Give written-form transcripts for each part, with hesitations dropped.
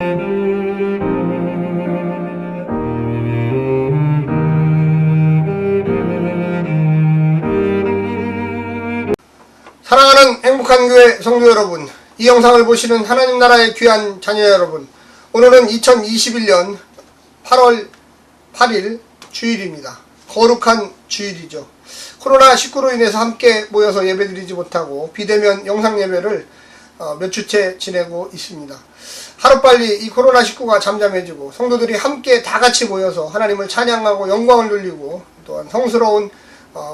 사랑하는 행복한 교회 성도 여러분, 이 영상을 보시는 하나님 나라의 귀한 자녀 여러분, 오늘은 2021년 8월 8일 주일입니다. 거룩한 주일이죠. 코로나19로 인해서 함께 모여서 예배드리지 못하고 비대면 영상 예배를 몇 주째 지내고 있습니다. 하루빨리 이 코로나19가 잠잠해지고 성도들이 함께 다 같이 모여서 하나님을 찬양하고 영광을 돌리고 또한 성스러운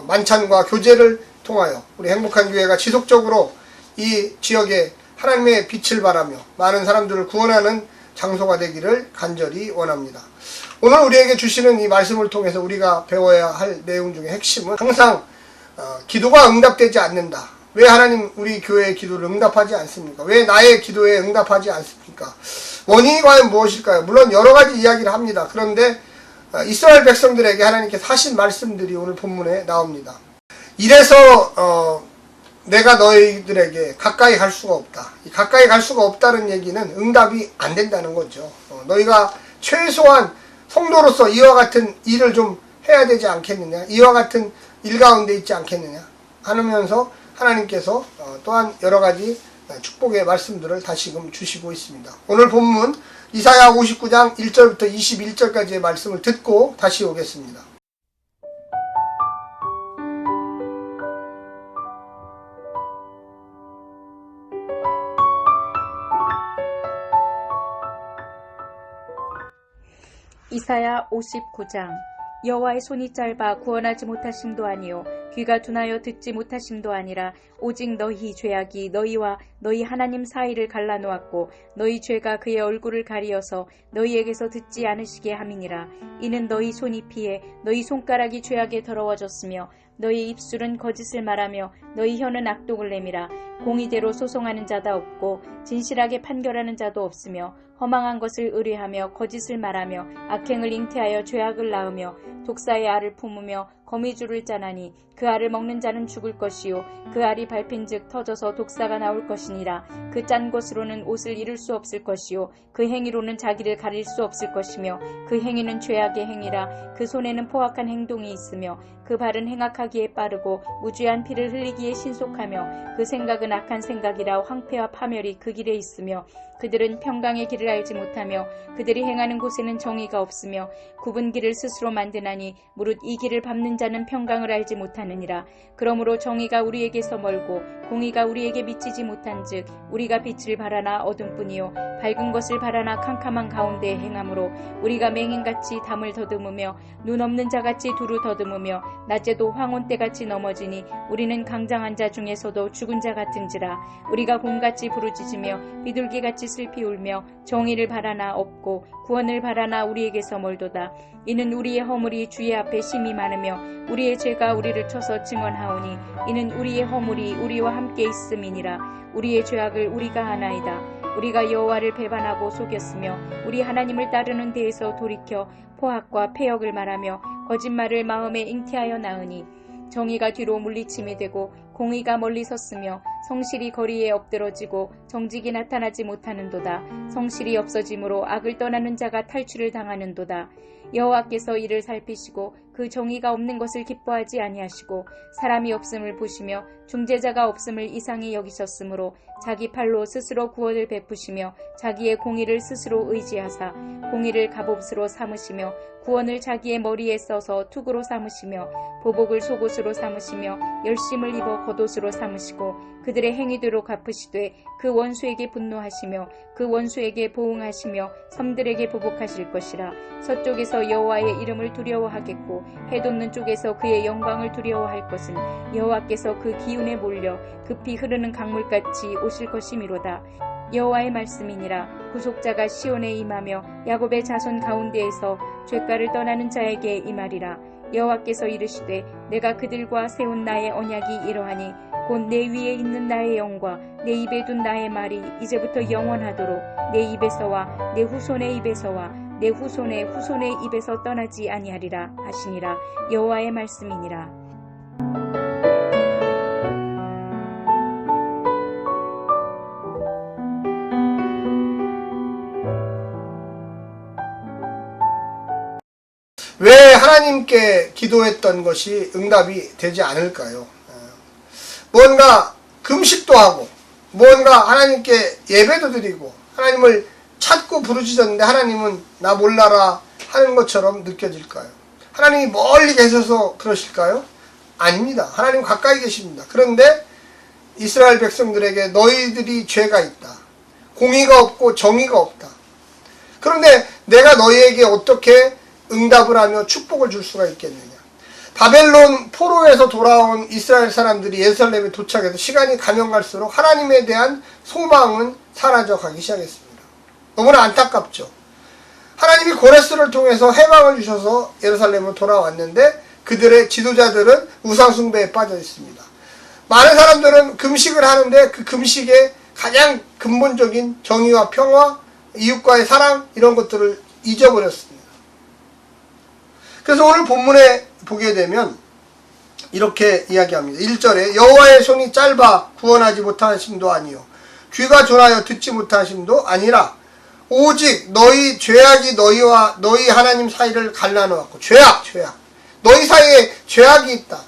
만찬과 교제를 통하여 우리 행복한 교회가 지속적으로 이 지역에 하나님의 빛을 바라며 많은 사람들을 구원하는 장소가 되기를 간절히 원합니다. 오늘 우리에게 주시는 이 말씀을 통해서 우리가 배워야 할 내용 중에 핵심은 항상 기도가 응답되지 않는다. 왜 하나님 우리 교회의 기도를 응답하지 않습니까? 왜 나의 기도에 응답하지 않습니까? 원인이 과연 무엇일까요? 물론 여러 가지 이야기를 합니다. 그런데 이스라엘 백성들에게 하나님께서 하신 말씀들이 오늘 본문에 나옵니다. 이래서 내가 너희들에게 가까이 갈 수가 없다. 가까이 갈 수가 없다는 얘기는 응답이 안 된다는 거죠. 너희가 최소한 성도로서 이와 같은 일을 좀 해야 되지 않겠느냐, 이와 같은 일 가운데 있지 않겠느냐 하면서 하나님께서 또한 여러 가지 축복의 말씀들을 다시금 주시고 있습니다. 오늘 본문 이사야 59장 1절부터 21절까지의 말씀을 듣고 다시 오겠습니다. 이사야 59장. 여호와의 손이 짧아 구원하지 못하심도 아니요 귀가 둔하여 듣지 못하심도 아니라 오직 너희 죄악이 너희와 너희 하나님 사이를 갈라놓았고 너희 죄가 그의 얼굴을 가리어서 너희에게서 듣지 않으시게 함이니라. 이는 너희 손이 피해 너희 손가락이 죄악에 더러워졌으며 너희 입술은 거짓을 말하며 너희 혀는 악독을 내밀어 공의대로 소송하는 자도 없고 진실하게 판결하는 자도 없으며 허망한 것을 의뢰하며 거짓을 말하며 악행을 잉태하여 죄악을 낳으며 독사의 알을 품으며 거미줄을 짜나니 그 알을 먹는 자는 죽을 것이요 그 알이 밟힌즉 터져서 독사가 나올 것이니라. 그 짠 것으로는 옷을 잃을 수 없을 것이요 그 행위로는 자기를 가릴 수 없을 것이며 그 행위는 죄악의 행위라. 그 손에는 포악한 행동이 있으며 그 발은 행악하기에 빠르고 무죄한 피를 흘리기에 신속하며 그 생각은 악한 생각이라. 황폐와 파멸이 그 길에 있으며 그들은 평강의 길을 알지 못하며 그들이 행하는 곳에는 정의가 없으며 굽은 길을 스스로 만드나니 무릇 이 길을 밟는 자는 평강을 알지 못하느니라. 그러므로 정의가 우리에게서 멀고 공의가 우리에게 미치지 못한즉 우리가 빛을 바라나 어둠뿐이요 밝은 것을 바라나 캄캄한 가운데에 행함으로 우리가 맹인같이 담을 더듬으며 눈 없는 자같이 두루 더듬으며 낮에도 황혼때같이 넘어지니 우리는 강장한 자 중에서도 죽은 자 같은지라. 우리가 곰같이 부르짖으며 비둘기같이 슬피 울며 정의를 바라나 없고 구원을 바라나 우리에게서 멀도다. 이는 우리의 허물이 주의 앞에 심히 많으며 우리의 죄가 우리를 쳐서 증언하오니 이는 우리의 허물이 우리와 함께 있음이니라. 우리의 죄악을 우리가 아나이다. 우리가 여호와를 배반하고 속였으며 우리 하나님을 따르는 데에서 돌이켜 포악과 패역을 말하며 거짓말을 마음에 잉태하여 낳으니 정의가 뒤로 물리침이 되고 공의가 멀리 섰으며 성실이 거리에 엎드러지고 정직이 나타나지 못하는도다. 성실이 없어짐으로 악을 떠나는 자가 탈출을 당하는도다. 여호와께서 이를 살피시고 그 정의가 없는 것을 기뻐하지 아니하시고 사람이 없음을 보시며 중재자가 없음을 이상히 여기셨으므로 자기 팔로 스스로 구원을 베푸시며 자기의 공의를 스스로 의지하사 공의를 갑옷으로 삼으시며 구원을 자기의 머리에 써서 투구로 삼으시며 보복을 속옷으로 삼으시며 열심을 입어 겉옷으로 삼으시고 그들의 행위대로 갚으시되 그 원수에게 분노하시며 그 원수에게 보응하시며 섬들에게 보복하실 것이라. 서쪽에서 여호와의 이름을 두려워하겠고 해돋는 쪽에서 그의 영광을 두려워할 것은 여호와께서 그 기운에 몰려 급히 흐르는 강물같이 오실 것이미로다. 여호와의 말씀이니라. 구속자가 시온에 임하며 야곱의 자손 가운데에서 죄가를 떠나는 자에게 임하리라. 여호와께서 이르시되 내가 그들과 세운 나의 언약이 이러하니 곧 내 위에 있는 나의 영과 내 입에 둔 나의 말이 이제부터 영원하도록 내 입에서와 내 후손의 입에서와 내 후손의 후손의 입에서 떠나지 아니하리라 하시니라. 여호와의 말씀이니라. 왜 하나님께 기도했던 것이 응답이 되지 않을까요? 뭔가 금식도 하고 뭔가 하나님께 예배도 드리고 하나님을 찾고 부르짖었는데 하나님은 나 몰라라 하는 것처럼 느껴질까요? 하나님이 멀리 계셔서 그러실까요? 아닙니다. 하나님 가까이 계십니다. 그런데 이스라엘 백성들에게 너희들이 죄가 있다. 공의가 없고 정의가 없다. 그런데 내가 너희에게 어떻게 응답을 하며 축복을 줄 수가 있겠느냐. 바벨론 포로에서 돌아온 이스라엘 사람들이 예루살렘에 도착해서 시간이 가면 갈수록 하나님에 대한 소망은 사라져 가기 시작했습니다. 너무나 안타깝죠. 하나님이 고레스를 통해서 해방을 주셔서 예루살렘으로 돌아왔는데 그들의 지도자들은 우상숭배에 빠져 있습니다. 많은 사람들은 금식을 하는데 그 금식의 가장 근본적인 정의와 평화, 이웃과의 사랑 이런 것들을 잊어버렸습니다. 그래서 오늘 본문에 보게 되면 이렇게 이야기합니다. 1절에 여호와의 손이 짧아 구원하지 못하심도 아니요 귀가 둔하여 듣지 못하심도 아니라 오직 너희 죄악이 너희와 너희 하나님 사이를 갈라놓았고 죄악 너희 사이에 죄악이 있다.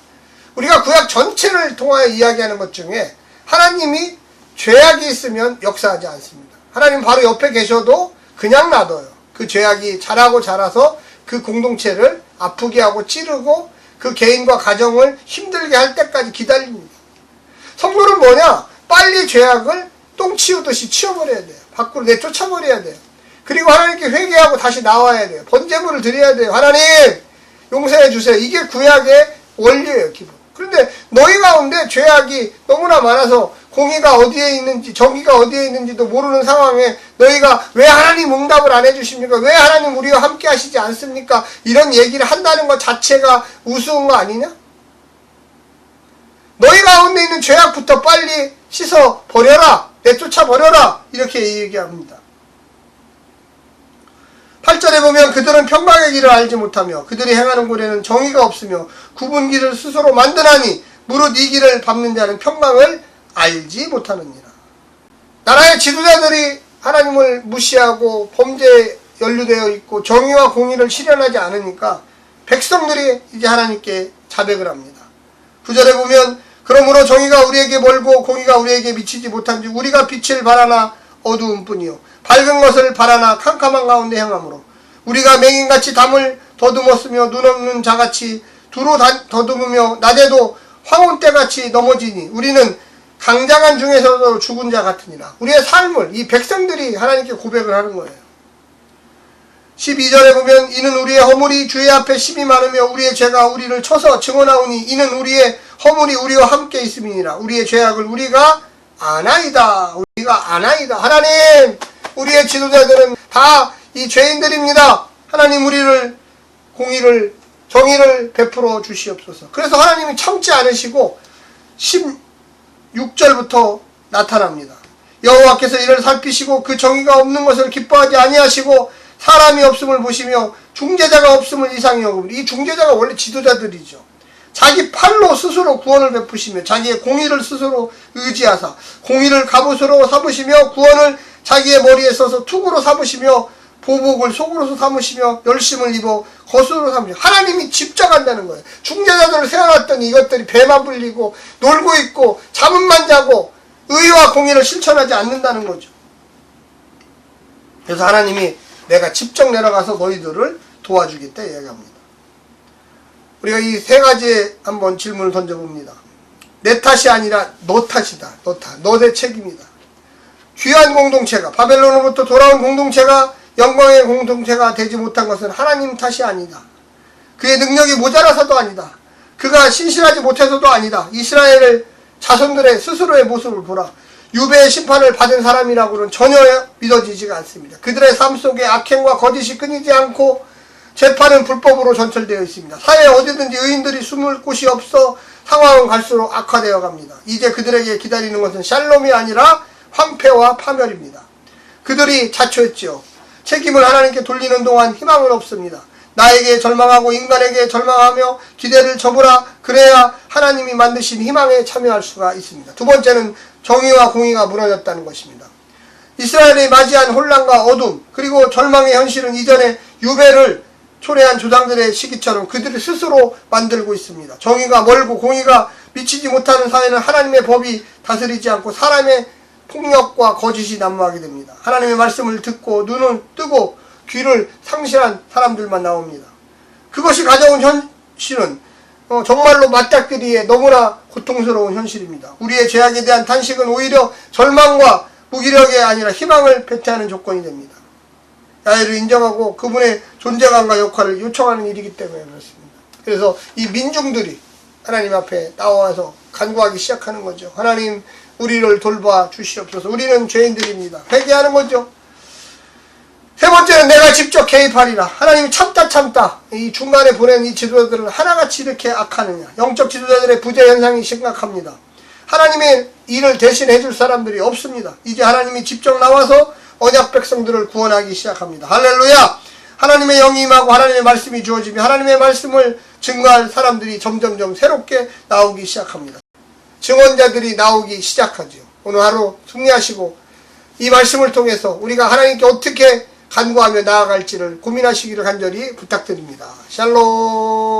우리가 구약 전체를 통하여 이야기하는 것 중에 하나님이 죄악이 있으면 역사하지 않습니다. 하나님 바로 옆에 계셔도 그냥 놔둬요. 그 죄악이 자라고 자라서 그 공동체를 아프게 하고 찌르고 그 개인과 가정을 힘들게 할 때까지 기다립니다. 성도는 뭐냐? 빨리 죄악을 똥 치우듯이 치워버려야 돼요. 밖으로 내쫓아버려야 돼요. 그리고 하나님께 회개하고 다시 나와야 돼요. 번제물을 드려야 돼요. 하나님 용서해 주세요. 이게 구약의 원리예요. 기본. 그런데 너희 가운데 죄악이 너무나 많아서 공의가 어디에 있는지 정의가 어디에 있는지도 모르는 상황에 너희가 왜 하나님 응답을 안 해주십니까? 왜 하나님 우리와 함께 하시지 않습니까? 이런 얘기를 한다는 것 자체가 우스운 거 아니냐? 너희 가운데 있는 죄악부터 빨리 씻어 버려라. 내쫓아 버려라. 이렇게 얘기합니다. 8절에 보면 그들은 평강의 길을 알지 못하며 그들이 행하는 곳에는 정의가 없으며 굽은 길을 스스로 만드나니 무릇 이 길을 밟는 자는 평강을 알지 못하느니라. 나라의 지도자들이 하나님을 무시하고 범죄에 연루되어 있고 정의와 공의를 실현하지 않으니까 백성들이 이제 하나님께 자백을 합니다. 9절에 보면 그러므로 정의가 우리에게 멀고 공의가 우리에게 미치지 못한지 우리가 빛을 바라나 어두운 뿐이요 밝은 것을 바라나 캄캄한 가운데 행함으로 우리가 맹인같이 담을 더듬었으며 눈 없는 자같이 두루 더듬으며 낮에도 황혼때같이 넘어지니 우리는 강장한 중에서도 죽은 자 같으니라. 우리의 삶을 이 백성들이 하나님께 고백을 하는 거예요. 12절에 보면 이는 우리의 허물이 주의 앞에 심히 많으며 우리의 죄가 우리를 쳐서 증언하오니 이는 우리의 허물이 우리와 함께 있음이니라. 우리의 죄악을 우리가 아나이다. 우리가 아나이다. 하나님 우리의 지도자들은 다 이 죄인들입니다. 하나님 우리를 공의를 정의를 베풀어 주시옵소서. 그래서 하나님이 참지 않으시고 16절부터 나타납니다. 여호와께서 이를 살피시고 그 정의가 없는 것을 기뻐하지 아니하시고 사람이 없음을 보시며 중재자가 없음을 이상히 여기니 이 중재자가 원래 지도자들이죠. 자기 팔로 스스로 구원을 베푸시며 자기의 공의를 스스로 의지하사 공의를 갑옷으로 삼으시며 구원을 자기의 머리에 써서 투구로 삼으시며 보복을 속으로 삼으시며 열심을 입어 거수로 삼으시며 하나님이 집정한다는 거예요. 중재자들을 세워놨더니 이것들이 배만 불리고 놀고 있고 잠만 자고 의와 공의를 실천하지 않는다는 거죠. 그래서 하나님이 내가 직접 내려가서 너희들을 도와주겠다 이야기합니다. 우리가 이 세 가지에 한번 질문을 던져봅니다. 내 탓이 아니라 너 탓이다. 너 탓. 너의 책임이다. 귀한 공동체가 바벨론으로부터 돌아온 공동체가 영광의 공동체가 되지 못한 것은 하나님 탓이 아니다. 그의 능력이 모자라서도 아니다. 그가 신실하지 못해서도 아니다. 이스라엘을 자손들의 스스로의 모습을 보라. 유배의 심판을 받은 사람이라고는 전혀 믿어지지가 않습니다. 그들의 삶 속에 악행과 거짓이 끊이지 않고 재판은 불법으로 전철되어 있습니다. 사회에 어디든지 의인들이 숨을 곳이 없어 상황은 갈수록 악화되어 갑니다. 이제 그들에게 기다리는 것은 샬롬이 아니라 황폐와 파멸입니다. 그들이 자초했지요. 책임을 하나님께 돌리는 동안 희망은 없습니다. 나에게 절망하고 인간에게 절망하며 기대를 접으라. 그래야 하나님이 만드신 희망에 참여할 수가 있습니다. 두 번째는 정의와 공의가 무너졌다는 것입니다. 이스라엘이 맞이한 혼란과 어둠 그리고 절망의 현실은 이전에 유배를 초래한 조상들의 시기처럼 그들이 스스로 만들고 있습니다. 정의가 멀고 공의가 미치지 못하는 사회는 하나님의 법이 다스리지 않고 사람의 폭력과 거짓이 난무하게 됩니다. 하나님의 말씀을 듣고 눈을 뜨고 귀를 상실한 사람들만 나옵니다. 그것이 가져온 현실은 정말로 맞닥뜨리기에 너무나 고통스러운 현실입니다. 우리의 죄악에 대한 탄식은 오히려 절망과 무기력이 아니라 희망을 배태하는 조건이 됩니다. 야훼를 인정하고 그분의 존재감과 역할을 요청하는 일이기 때문에 그렇습니다. 그래서 이 민중들이 하나님 앞에 나와서 간구하기 시작하는 거죠. 하나님, 우리를 돌봐 주시옵소서. 우리는 죄인들입니다. 회개하는 거죠. 세 번째는 내가 직접 개입하리라. 하나님이 참다 이 중간에 보낸 이 지도자들을 하나같이 이렇게 악하느냐. 영적 지도자들의 부재 현상이 심각합니다. 하나님의 일을 대신 해줄 사람들이 없습니다. 이제 하나님이 직접 나와서 언약 백성들을 구원하기 시작합니다. 할렐루야! 하나님의 영이 임하고 하나님의 말씀이 주어지며 하나님의 말씀을 증거할 사람들이 점점점 새롭게 나오기 시작합니다. 증언자들이 나오기 시작하죠. 오늘 하루 승리하시고 이 말씀을 통해서 우리가 하나님께 어떻게 간구하며 나아갈지를 고민하시기를 간절히 부탁드립니다. 샬롬.